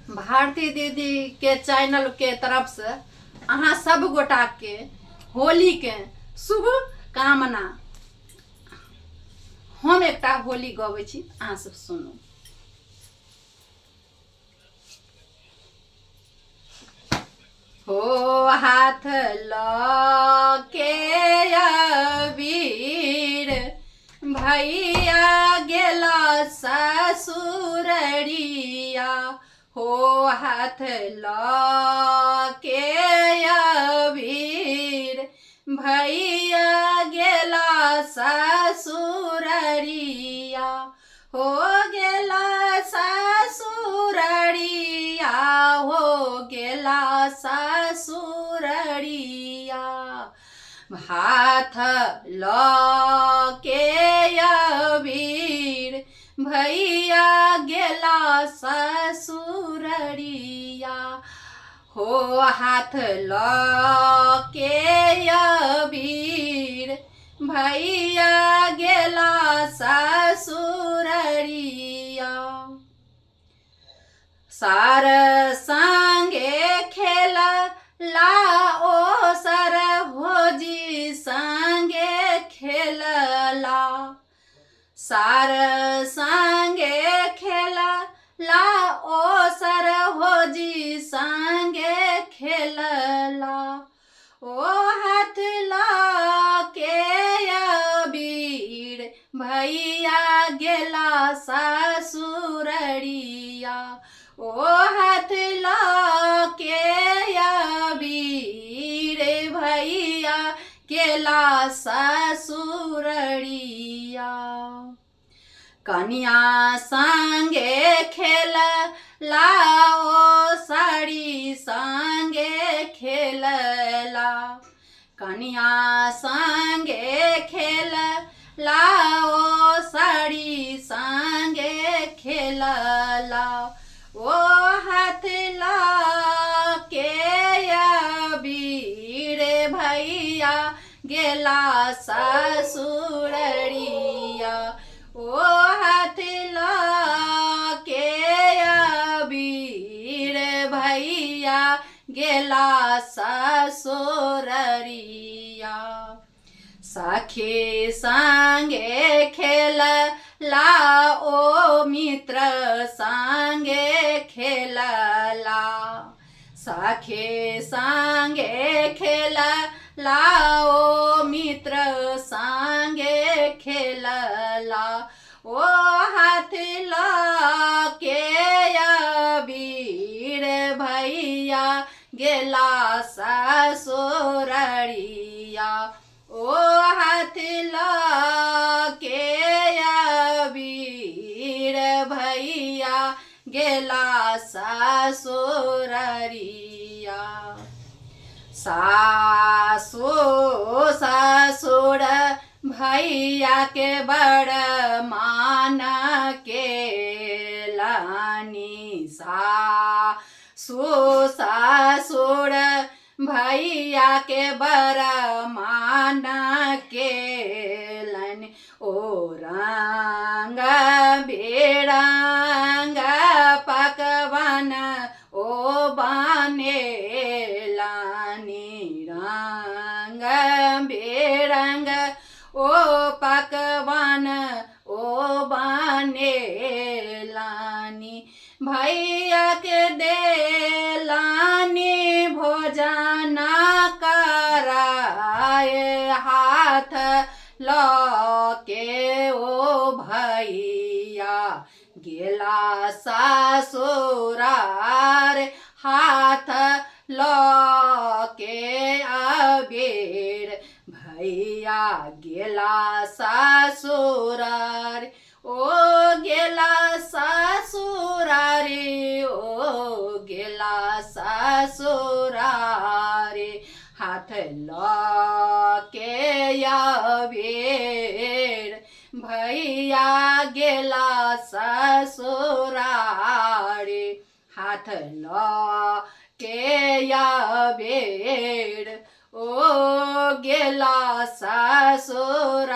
भारती दीदी के चैनल के तरफ से अहाँ सब गोटा के होली के शुभ कामना। हम एकटा होली गबै छी, अहाँ सब सुनू। हो हाथ ल के अबीर भैया गेला ससुररिया, हो हाथ ल के अबीर भैया गेला ससुररिया, हो गेला ससुररिया, हो गेला ससुररिया। हाथ ल के अबीर भैया गेला ससुररिया, हो हाथ ल के अबीर भैया गेला ससुररिया। सार संगे खेला ला ओ सर भोजी संगे खेलला, सार संगे खेला ला ओ सर भोजी संगे खेलला, ओ हाथ ला के अबीर भैया गेला ससुररिया, ओ हाथ ला के अबीर भैया गेला ससुररिया। कन्या संगे खेलला ओ साड़ी संगे खेलला, कन्या संगे खेलला ओ साड़ी संगे खेलला, ओ हाथ ला के अबीर भैया गेला ससुररिया, ओ हाथ ला के अबीर भैया गेला ससुररिया। सखी संगे खेलला ओ मित्र संगे खेलला, सखी संगे खेलला ओ मित्र संगे खेलला, ओ हाथ ला के अबीर भैया गेला ससुररिया, ओ हाथ ला के अबीर भैया गेला ससुररिया। सासु ससुर भैया के बड़ मान के लानी, सासु ससुर भैया के बड़ मान के लानी, ओ रंग बिरंग पकवान ओ बनेलानी, रंग बिरंग ओ पकवान ओ बनेलानी, भैया के देलानी भोजन कराए, हाथ ल के ओ भैया गेला ससुरार, हाथ ल के अबीर भैया गेला ससुरार, ओ गेला ससुरारी, ओ गेला ससुरारी, हाथ ल के अबीर भैया गेला ससुरारी, हाथ ल के अबीर ओ गेला ससुरारी